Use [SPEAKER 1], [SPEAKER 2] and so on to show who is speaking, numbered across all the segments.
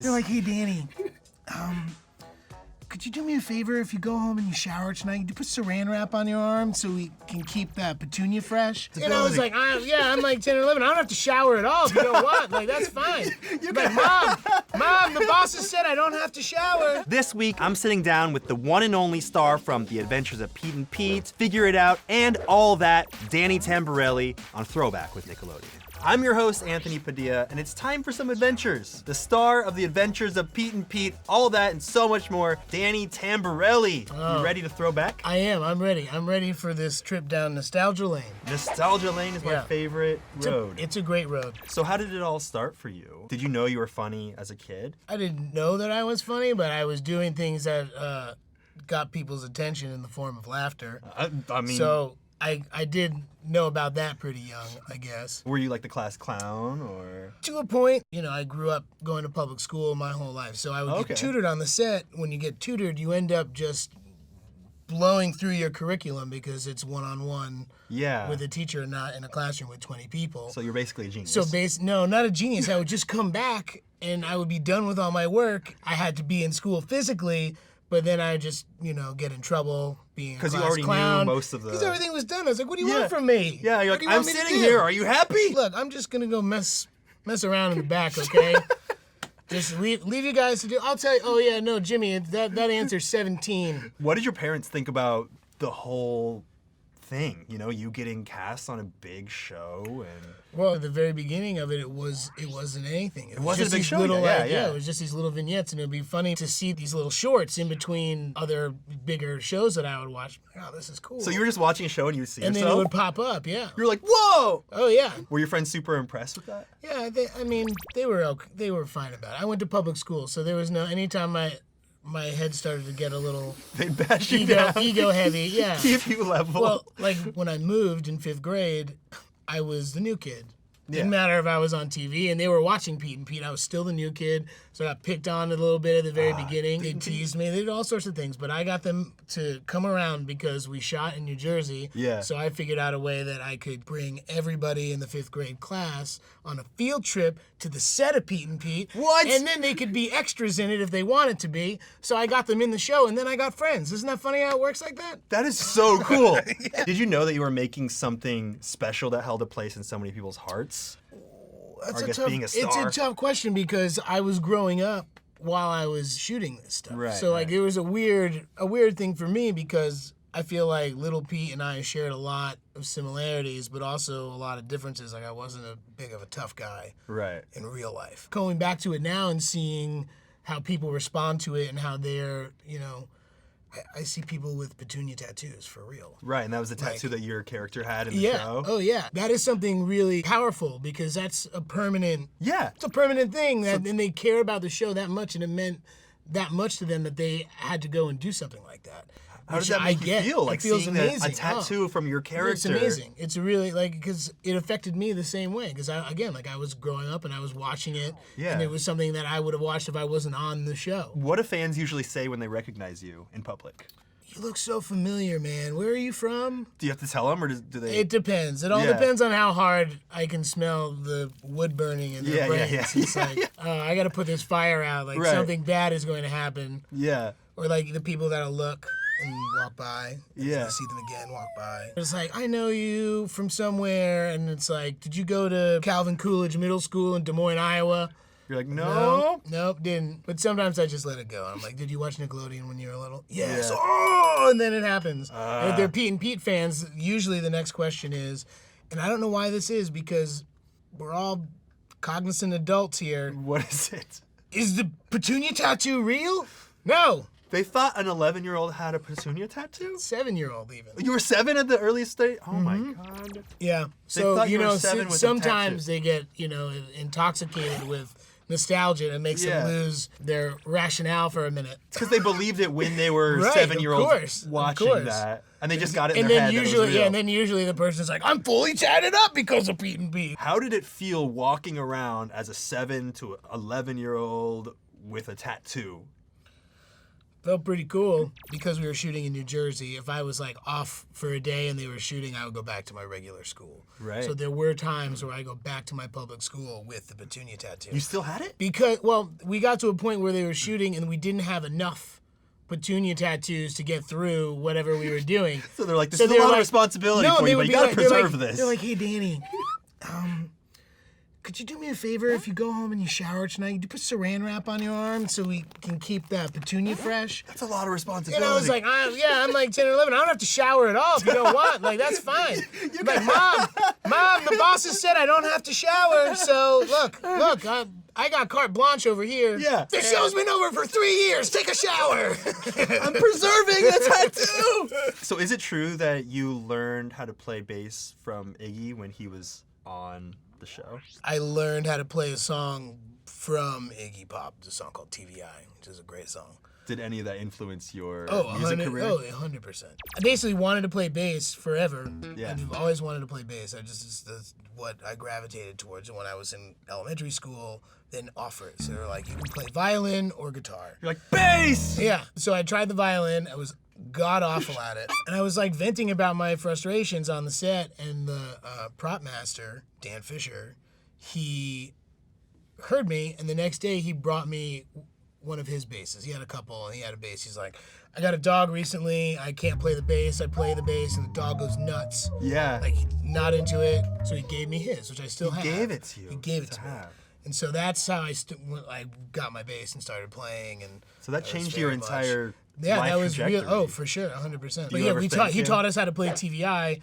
[SPEAKER 1] They're like, hey, Danny, could you do me a favor if you go home and you shower tonight? You put saran wrap on your arm so we can keep that Petunia fresh. And I was like, I'm like 10 or 11. I don't have to shower at all if you don't want. Like, that's fine. You're like, Mom, the bosses said I don't have to shower.
[SPEAKER 2] This week, I'm sitting down with the one and only star from The Adventures of Pete and Pete, Figure It Out, and All That, Danny Tamberelli on Throwback with Nickelodeon. I'm your host, Anthony Padilla, and it's time for some adventures. The star of The Adventures of Pete and Pete, All That, and so much more, Danny Tamberelli. You ready to throw back?
[SPEAKER 1] I am. I'm ready. I'm ready for this trip down Nostalgia Lane.
[SPEAKER 2] Nostalgia Lane is my favorite road.
[SPEAKER 1] It's a great road.
[SPEAKER 2] So how did it all start for you? Did you know you were funny as a kid?
[SPEAKER 1] I didn't know that I was funny, but I was doing things that got people's attention in the form of laughter.
[SPEAKER 2] I mean...
[SPEAKER 1] So I did know about that pretty young, I guess.
[SPEAKER 2] Were you like the class clown, or?
[SPEAKER 1] To a point. You know, I grew up going to public school my whole life, so I would get tutored on the set. When you get tutored, you end up just blowing through your curriculum because it's one-on-one with a teacher, not in a classroom with 20 people.
[SPEAKER 2] So you're basically a genius.
[SPEAKER 1] So no, not a genius. I would just come back and I would be done with all my work. I had to be in school physically, but then I just, get in trouble being a class clown. Because you already knew most of the... Because everything was done. I was like, what do you want from me?
[SPEAKER 2] Yeah, you're like, I'm sitting here. Are you happy?
[SPEAKER 1] Look, I'm just going to go mess around in the back, okay? Just leave you guys to do... I'll tell you... Oh, yeah, no, Jimmy, that answer's 17.
[SPEAKER 2] What did your parents think about the whole thing? You getting cast on a big show and...
[SPEAKER 1] Well, at the very beginning of it, it wasn't anything.
[SPEAKER 2] It wasn't a big show.
[SPEAKER 1] It was just these little vignettes, and it'd be funny to see these little shorts in between other bigger shows that I would watch. Oh, this is cool.
[SPEAKER 2] So you were just watching a show and you would see
[SPEAKER 1] yourself? And then it would pop up, yeah.
[SPEAKER 2] You were like, whoa!
[SPEAKER 1] Oh, yeah.
[SPEAKER 2] Were your friends super impressed with that?
[SPEAKER 1] Yeah, they were fine about it. I went to public school, so there was anytime my head started to get a little
[SPEAKER 2] they'd bash you down.
[SPEAKER 1] Ego heavy, yeah.
[SPEAKER 2] Keep you level.
[SPEAKER 1] Well, like when I moved in 5th grade, I was the new kid. Didn't matter if I was on TV and they were watching Pete and Pete. I was still the new kid, so I got picked on a little bit at the very beginning. They teased me. They did all sorts of things, but I got them to come around because we shot in New Jersey.
[SPEAKER 2] Yeah.
[SPEAKER 1] So I figured out a way that I could bring everybody in the 5th grade class on a field trip to the set of Pete and Pete.
[SPEAKER 2] What?
[SPEAKER 1] And then they could be extras in it if they wanted to be. So I got them in the show, and then I got friends. Isn't that funny how it works like that?
[SPEAKER 2] That is so cool. Yeah. Did you know that you were making something special that held a place in so many people's hearts?
[SPEAKER 1] It's a tough question because I was growing up while I was shooting this stuff.
[SPEAKER 2] Right,
[SPEAKER 1] so it was a weird thing for me because I feel like Little Pete and I shared a lot of similarities, but also a lot of differences. Like I wasn't a big of a tough guy in real life. Going back to it now and seeing how people respond to it and how they're, I see people with Petunia tattoos, for real.
[SPEAKER 2] Right, and that was the tattoo that your character had in the show?
[SPEAKER 1] Oh, yeah. That is something really powerful because that's a permanent... Yeah. It's a permanent thing, and they care about the show that much, and it meant that much to them that they had to go and do you like that.
[SPEAKER 2] How does that make you feel? Like seeing a tattoo from your character?
[SPEAKER 1] It's amazing. It's really, because it affected me the same way. Because, I was growing up and I was watching it, and it was something that I would have watched if I wasn't on the show.
[SPEAKER 2] What do fans usually say when they recognize you in public?
[SPEAKER 1] You look so familiar, man. Where are you from?
[SPEAKER 2] Do you have to tell them, or do they?
[SPEAKER 1] It depends. It all depends on how hard I can smell the wood burning in their brains. Yeah. It's like, I got to put this fire out. Like, something bad is going to happen.
[SPEAKER 2] Yeah.
[SPEAKER 1] Or, like, the people that'll look and walk by. Yeah. See them again, walk by. It's like, I know you from somewhere. And it's like, did you go to Calvin Coolidge Middle School in Des Moines, Iowa?
[SPEAKER 2] You're like, no.
[SPEAKER 1] Nope, didn't. But sometimes I just let it go. I'm like, did you watch Nickelodeon when you were little? Yes. Yeah. Oh, and then it happens. And if they're Pete and Pete fans, usually the next question is, and I don't know why this is because we're all cognizant adults here.
[SPEAKER 2] What is it?
[SPEAKER 1] Is the Petunia tattoo real? No.
[SPEAKER 2] They thought an 11-year-old had a Petunia tattoo?
[SPEAKER 1] 7-year-old even.
[SPEAKER 2] You were 7 at the earliest stage? Oh my God.
[SPEAKER 1] Yeah. So, sometimes they get, intoxicated with nostalgia and it makes them lose their rationale for a minute.
[SPEAKER 2] It's because they believed it when they were 7-year-olds watching that. And they just got it in their head that it was real.
[SPEAKER 1] And then usually the person's like, I'm fully tatted up because of Pete and Pete.
[SPEAKER 2] How did it feel walking around as a 7 to 11-year-old with a tattoo?
[SPEAKER 1] Felt pretty cool because we were shooting in New Jersey. If I was like off for a day and they were shooting, I would go back to my regular school.
[SPEAKER 2] Right.
[SPEAKER 1] So there were times where I go back to my public school with the Petunia tattoo.
[SPEAKER 2] You still had it?
[SPEAKER 1] Because, well, we got to a point where they were shooting and we didn't have enough Petunia tattoos to get through whatever we were doing.
[SPEAKER 2] So they're like, this is a lot of responsibility for you, but you gotta preserve this.
[SPEAKER 1] They're like, hey, Danny, could you do me a favor if you go home and you shower tonight? You put saran wrap on your arm so we can keep that Petunia fresh.
[SPEAKER 2] That's a lot of responsibility.
[SPEAKER 1] And I was like, I'm like 10 or 11. I don't have to shower at all if you don't want. Like, that's fine. I'm like, Mom, the bosses said I don't have to shower. So look, I got carte blanche over here.
[SPEAKER 2] Yeah.
[SPEAKER 1] This show's been over for 3 years. Take a shower.
[SPEAKER 2] I'm preserving the tattoo. So is it true that you learned how to play bass from Iggy when he was on the show?
[SPEAKER 1] I learned how to play a song from Iggy Pop, a song called TVI, which is a great song.
[SPEAKER 2] Did any of that influence your
[SPEAKER 1] music
[SPEAKER 2] career?
[SPEAKER 1] Oh, 100%. I basically wanted to play bass forever.
[SPEAKER 2] Yeah.
[SPEAKER 1] I've always wanted to play bass. That's what I gravitated towards when I was in elementary school. Then offer it. So they're like, you can play violin or guitar.
[SPEAKER 2] You're like, bass!
[SPEAKER 1] Yeah. So I tried the violin. I was god awful at it. And I was like venting about my frustrations on the set, and the prop master, Dan Fisher, he heard me, and the next day he brought me one of his basses. He had a couple, and he had a bass. He's like, I got a dog recently. I can't play the bass. I play the bass, and the dog goes nuts.
[SPEAKER 2] Yeah.
[SPEAKER 1] Like, not into it. So he gave me his, which I still have.
[SPEAKER 2] He gave it to you.
[SPEAKER 1] He gave it to me. And so that's how I got my bass and started playing. And
[SPEAKER 2] so that changed your entire
[SPEAKER 1] life
[SPEAKER 2] that was
[SPEAKER 1] trajectory.
[SPEAKER 2] real.
[SPEAKER 1] Oh, for sure, 100%. But
[SPEAKER 2] you
[SPEAKER 1] yeah, he taught us how to play TVI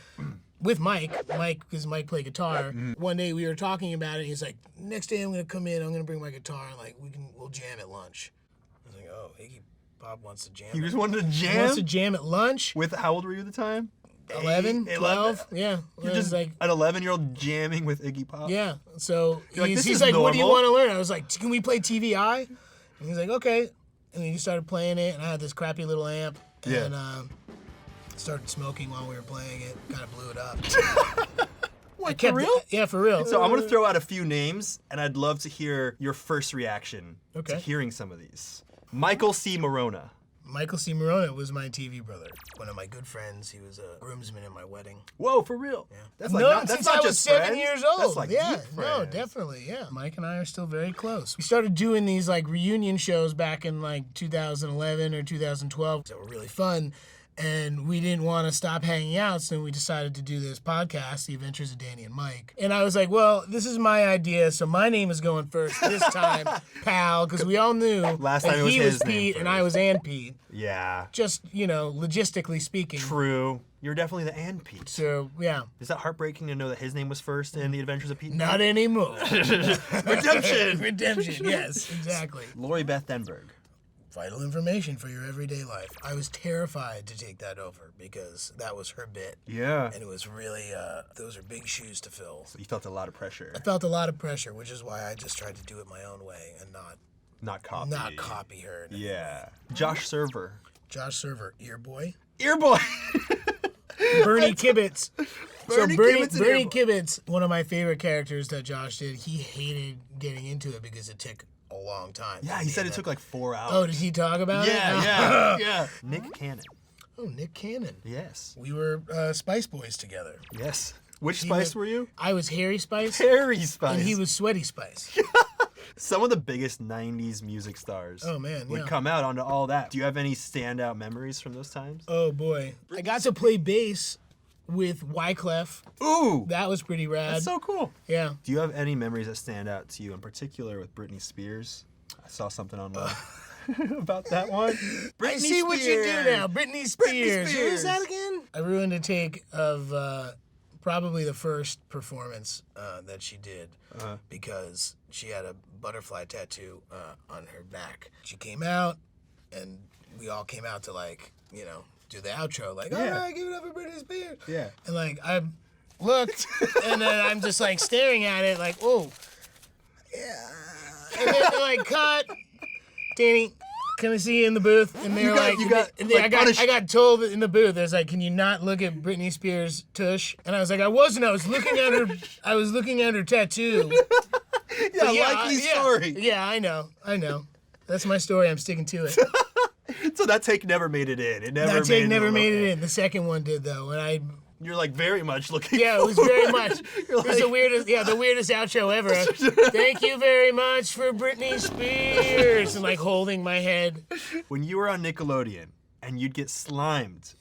[SPEAKER 1] with Mike, because Mike played guitar. One day we were talking about it. He's like, next day I'm gonna come in. I'm gonna bring my guitar. Like we'll jam at lunch. I was like, oh, Iggy Pop wants to jam.
[SPEAKER 2] You just wanted to jam?
[SPEAKER 1] He wants to jam at lunch.
[SPEAKER 2] With how old were you at the time?
[SPEAKER 1] 11, 12, yeah.
[SPEAKER 2] You're just like an 11-year-old jamming with Iggy Pop?
[SPEAKER 1] Yeah, so he's
[SPEAKER 2] like,
[SPEAKER 1] what do you want to learn? I was like, can we play TVI? And he's like, okay. And then he started playing it, and I had this crappy little amp, and started smoking while we were playing it, kind of blew it up.
[SPEAKER 2] What, for real?
[SPEAKER 1] Yeah, for real.
[SPEAKER 2] So I'm going to throw out a few names, and I'd love to hear your first reaction to hearing some of these. Michael C. Morona.
[SPEAKER 1] Michael C. Morona was my TV brother. One of my good friends. He was a groomsman in my wedding.
[SPEAKER 2] Whoa, for real?
[SPEAKER 1] Yeah.
[SPEAKER 2] That's like
[SPEAKER 1] since I was 7 years old.
[SPEAKER 2] That's like
[SPEAKER 1] yeah,
[SPEAKER 2] deep friends.
[SPEAKER 1] no, definitely, yeah. Mike and I are still very close. We started doing these like reunion shows back in like 2011 or 2012. They were really fun. And we didn't want to stop hanging out, so we decided to do this podcast, The Adventures of Danny and Mike. And I was like, well, this is my idea, so my name is going first this time, pal, because we all knew
[SPEAKER 2] last time it was
[SPEAKER 1] he
[SPEAKER 2] his
[SPEAKER 1] was Pete
[SPEAKER 2] name
[SPEAKER 1] and I was Ann Pete.
[SPEAKER 2] Yeah.
[SPEAKER 1] Just, logistically speaking.
[SPEAKER 2] True. You're definitely the Ann Pete.
[SPEAKER 1] So, yeah.
[SPEAKER 2] Is that heartbreaking to know that his name was first in The Adventures of Pete?
[SPEAKER 1] Not anymore.
[SPEAKER 2] Redemption!
[SPEAKER 1] Redemption, yes, exactly.
[SPEAKER 2] Lori Beth Denberg.
[SPEAKER 1] Vital information for your everyday life. I was terrified to take that over because that was her bit.
[SPEAKER 2] Yeah.
[SPEAKER 1] And it was really, those are big shoes to fill.
[SPEAKER 2] So you felt a lot of pressure.
[SPEAKER 1] I felt a lot of pressure, which is why I just tried to do it my own way and not copy her.
[SPEAKER 2] Yeah. Josh Server.
[SPEAKER 1] Josh Server, Earboy.
[SPEAKER 2] Earboy!
[SPEAKER 1] Bernie Kibitz.
[SPEAKER 2] Bernie
[SPEAKER 1] Kibitz, one of my favorite characters that Josh did, he hated getting into it because it took a long time.
[SPEAKER 2] Yeah, he said it took like 4 hours.
[SPEAKER 1] Oh, did he talk about it?
[SPEAKER 2] Yeah. Nick Cannon.
[SPEAKER 1] Oh, Nick Cannon.
[SPEAKER 2] Yes.
[SPEAKER 1] We were Spice Boys together.
[SPEAKER 2] Yes. Which Spice were you?
[SPEAKER 1] I was Harry Spice.
[SPEAKER 2] Harry Spice.
[SPEAKER 1] And he was Sweaty Spice.
[SPEAKER 2] Some of the biggest 90s music stars would come out onto all that. Do you have any standout memories from those times?
[SPEAKER 1] Oh, boy. I got to play bass with Wyclef.
[SPEAKER 2] Ooh!
[SPEAKER 1] That was pretty rad.
[SPEAKER 2] That's so cool.
[SPEAKER 1] Yeah.
[SPEAKER 2] Do you have any memories that stand out to you, in particular with Britney Spears? I saw something online about that one.
[SPEAKER 1] I see what you do now. Britney Spears. Who is that again? I ruined a take of probably the first performance that she did because she had a butterfly tattoo on her back. She came out, and we all came out to do the outro, all right, give it up for Britney Spears.
[SPEAKER 2] Yeah.
[SPEAKER 1] And I looked, and then I'm just staring at it, oh, yeah. And then they're cut. Danny, can I see you in the booth? And they're I got told in the booth, there's can you not look at Britney Spears' tush? And I was like, I wasn't. I was looking at her. I was looking at her tattoo.
[SPEAKER 2] Likely story.
[SPEAKER 1] Yeah, I know. That's my story. I'm sticking to it.
[SPEAKER 2] So that take never made it in.
[SPEAKER 1] That take never made it in. The second one did, though. And
[SPEAKER 2] you're like very much looking
[SPEAKER 1] Yeah, it was very much. It was the weirdest outro ever. Thank you very much for Britney Spears. And like holding my head.
[SPEAKER 2] When you were on Nickelodeon and you'd get slimed,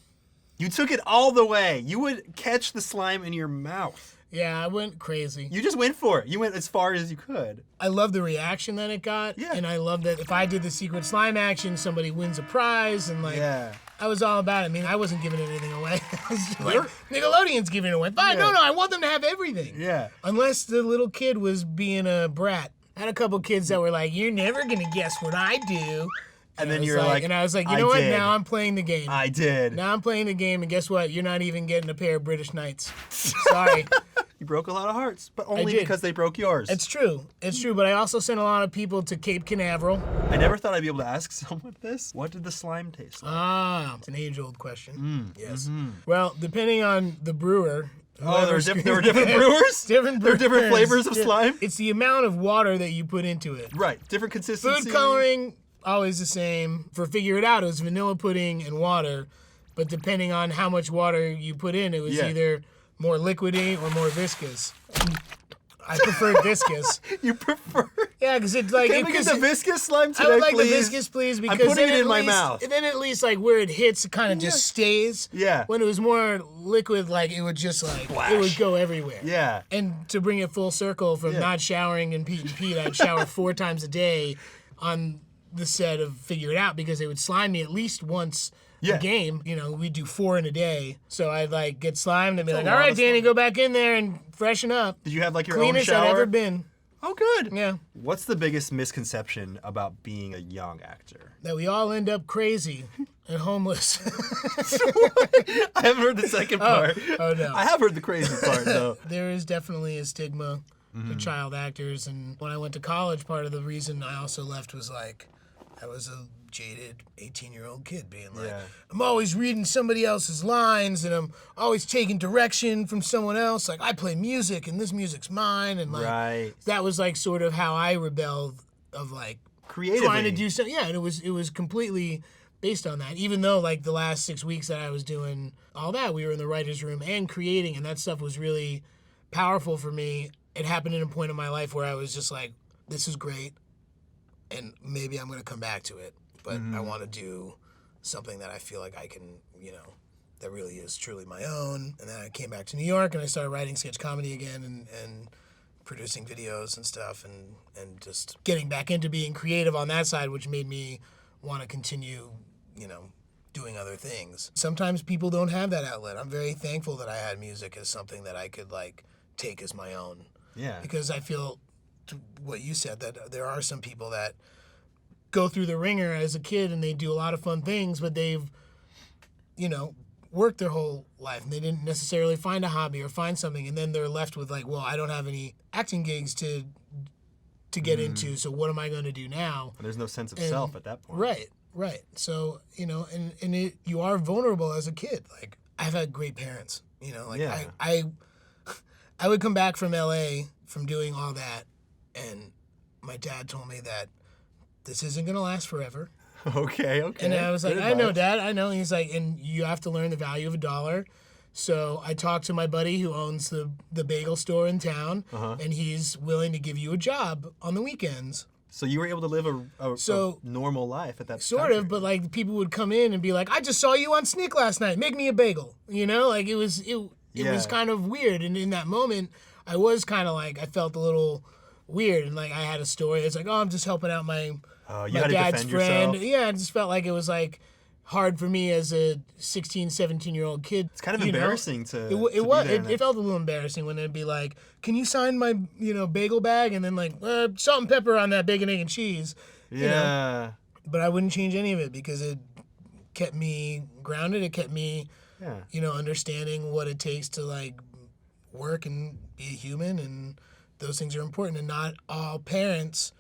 [SPEAKER 2] you took it all the way. You would catch the slime in your mouth.
[SPEAKER 1] Yeah, I went crazy.
[SPEAKER 2] You just went for it. You went as far as you could.
[SPEAKER 1] I love the reaction that it got.
[SPEAKER 2] Yeah.
[SPEAKER 1] And I love that if I did the secret slime action, somebody wins a prize. And like, I was all about it. I mean, I wasn't giving anything away. I was just like, Nickelodeon's giving it away. Fine, no, I want them to have everything.
[SPEAKER 2] Yeah.
[SPEAKER 1] Unless the little kid was being a brat. I had a couple kids that were like, you're never going to guess what I do.
[SPEAKER 2] And then you're like,
[SPEAKER 1] and I was like, you know what? Now I'm playing the game.
[SPEAKER 2] I did.
[SPEAKER 1] Now I'm playing the game, and guess what? You're not even getting a pair of British Knights. Sorry.
[SPEAKER 2] You broke a lot of hearts, but only because they broke yours.
[SPEAKER 1] It's true. It's true, but I also sent a lot of people to Cape Canaveral.
[SPEAKER 2] I never thought I'd be able to ask someone this. What did the slime taste like?
[SPEAKER 1] It's an age-old question. Yes. Mm-hmm. Well, depending on the brewer...
[SPEAKER 2] Oh, there were different brewers? There were different flavors of slime?
[SPEAKER 1] It's the amount of water that you put into it.
[SPEAKER 2] Right. Different consistency.
[SPEAKER 1] Food coloring... always the same. For Figure It Out, it was vanilla pudding and water, but depending on how much water you put in, it was either more liquidy or more viscous. I preferred viscous.
[SPEAKER 2] You prefer?
[SPEAKER 1] Yeah, because it's like...
[SPEAKER 2] Can we get the viscous slime today,
[SPEAKER 1] I would like
[SPEAKER 2] please?
[SPEAKER 1] the viscous, please, because
[SPEAKER 2] I'm putting it in my mouth.
[SPEAKER 1] And then at least like where it hits, it kind of just stays.
[SPEAKER 2] Yeah.
[SPEAKER 1] When it was more liquid, like it would just like...
[SPEAKER 2] Splash.
[SPEAKER 1] It would go everywhere.
[SPEAKER 2] Yeah.
[SPEAKER 1] And to bring it full circle from not showering in Pete and Pete, I'd shower 4 times a day on the set of Figure It Out because they would slime me at least once a game. You know, we'd do 4 in a day. So I'd like get slimed and be like, all right, Danny, go back in there and freshen up.
[SPEAKER 2] Did you have like your
[SPEAKER 1] Cleanest
[SPEAKER 2] own shower?
[SPEAKER 1] I've ever been.
[SPEAKER 2] Oh, good.
[SPEAKER 1] Yeah.
[SPEAKER 2] What's the biggest misconception about being a young actor?
[SPEAKER 1] That we all end up crazy and homeless.
[SPEAKER 2] I haven't heard the second part.
[SPEAKER 1] Oh, no.
[SPEAKER 2] I have heard the crazy part, though.
[SPEAKER 1] There is definitely a stigma for child actors. And when I went to college, part of the reason I also left was like, I was a jaded 18-year-old kid being like, I'm always reading somebody else's lines and I'm always taking direction from someone else. Like, I play music and this music's mine. And like, that was like sort of how I rebelled of like
[SPEAKER 2] creatively
[SPEAKER 1] trying to do something. Yeah, and it was completely based on that. Even though like the last 6 weeks that I was doing all that, we were in the writer's room and creating, and that stuff was really powerful for me. It happened at a point in my life where I was just like, this is great. And maybe I'm going to come back to it, but I want to do something that I feel like I can, you know, that really is truly my own. And then I came back to New York and I started writing sketch comedy again and producing videos and stuff and just getting back into being creative on that side, which made me want to continue, you know, doing other things. Sometimes people don't have that outlet. I'm very thankful that I had music as something that I could like take as my own.
[SPEAKER 2] Yeah.
[SPEAKER 1] Because I feel, to what you said, that there are some people that go through the ringer as a kid and they do a lot of fun things, but they've, you know, worked their whole life and they didn't necessarily find a hobby or find something, and then they're left with like, well, I don't have any acting gigs to get into, so what am I going to do now?
[SPEAKER 2] There's no sense of self at that point.
[SPEAKER 1] Right. So, you know, and you are vulnerable as a kid. Like, I've had great parents, you know, like I would come back from LA from doing all that, and my dad told me that this isn't going to last forever.
[SPEAKER 2] Okay.
[SPEAKER 1] And I was like, I know, Dad, I know. And he's like, and you have to learn the value of $1. So I talked to my buddy who owns the bagel store in town, and he's willing to give you a job on the weekends.
[SPEAKER 2] So you were able to live a normal life at that
[SPEAKER 1] sort of, but like people would come in and be like, I just saw you on Sneak last night. Make me a bagel. You know, like it was kind of weird. And in that moment, I was kind of like, I felt a little weird. And like I had a story. It's like, oh, I'm just helping out my dad's friend.
[SPEAKER 2] Yourself.
[SPEAKER 1] Yeah, I just felt like it was like hard for me as a 16, 17-year-old kid.
[SPEAKER 2] It's kind of embarrassing to
[SPEAKER 1] It felt a little embarrassing when they'd be like, can you sign my, bagel bag? And then like, salt and pepper on that bacon, egg, and cheese.
[SPEAKER 2] Yeah.
[SPEAKER 1] You know? But I wouldn't change any of it because it kept me grounded. It kept me, understanding what it takes to like work and be a human, and those things are important. And not all parents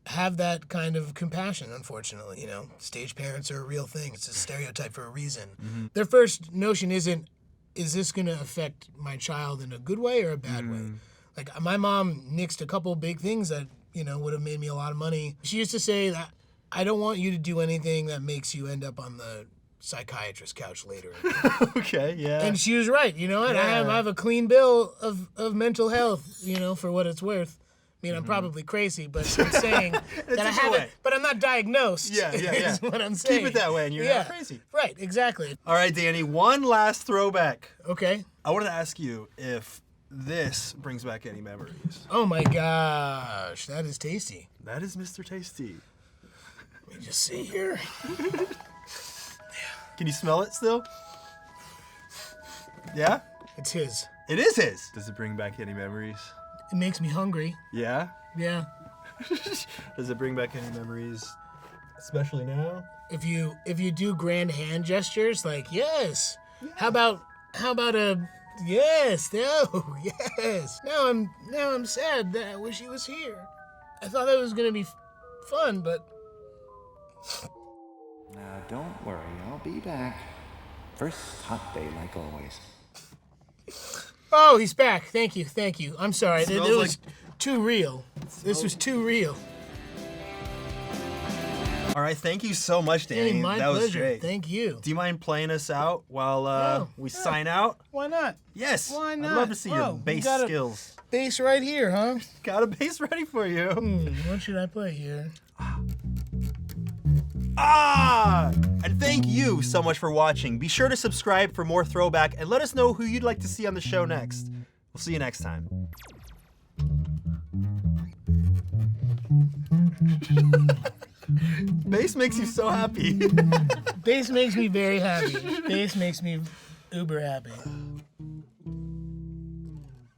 [SPEAKER 1] have that kind of compassion, unfortunately. Stage parents are a real thing. It's a stereotype for a reason. Mm-hmm. Their first notion isn't, is this going to affect my child in a good way or a bad way? Like, my mom nixed a couple big things that, would have made me a lot of money. She used to say that I don't want you to do anything that makes you end up on the psychiatrist couch later.
[SPEAKER 2] Okay, yeah.
[SPEAKER 1] And she was right. You know what? I have a clean bill of mental health, for what it's worth. I mean, I'm probably crazy, but I'm saying that I haven't, but I'm not diagnosed.
[SPEAKER 2] Yeah.
[SPEAKER 1] Is what I'm saying.
[SPEAKER 2] Keep it that way, and you're not crazy.
[SPEAKER 1] Right, exactly.
[SPEAKER 2] All right, Danny, one last throwback.
[SPEAKER 1] Okay.
[SPEAKER 2] I wanted to ask you if this brings back any memories.
[SPEAKER 1] Oh my gosh, that is tasty.
[SPEAKER 2] That is Mr. Tasty.
[SPEAKER 1] Let me just see here.
[SPEAKER 2] Can you smell it still? Yeah?
[SPEAKER 1] It's his.
[SPEAKER 2] It is his. Does it bring back any memories?
[SPEAKER 1] It makes me hungry.
[SPEAKER 2] Yeah?
[SPEAKER 1] Yeah.
[SPEAKER 2] Does it bring back any memories, especially now?
[SPEAKER 1] If you do grand hand gestures, like yes. Yeah. How about a yes? No. Yes. Now I'm sad that I wish he was here. I thought that was gonna be fun, but.
[SPEAKER 3] Now don't worry, I'll be back. First hot day like always.
[SPEAKER 1] Oh, he's back. Thank you. I'm sorry. It was
[SPEAKER 2] like...
[SPEAKER 1] too real. This was too real.
[SPEAKER 2] All right, thank you so much, Danny.
[SPEAKER 1] Hey, my
[SPEAKER 2] that
[SPEAKER 1] pleasure.
[SPEAKER 2] was great.
[SPEAKER 1] Thank you.
[SPEAKER 2] Do you mind playing us out while we sign out?
[SPEAKER 1] Why not?
[SPEAKER 2] Yes.
[SPEAKER 1] Why not?
[SPEAKER 2] I'd love to see your bass skills.
[SPEAKER 1] Bass right here, huh?
[SPEAKER 2] Got a bass ready for you.
[SPEAKER 1] What should I play here?
[SPEAKER 2] And thank you so much for watching. Be sure to subscribe for more Throwback and let us know who you'd like to see on the show next. We'll see you next time. Bass makes you so happy.
[SPEAKER 1] Bass makes me very happy. Bass makes me uber happy.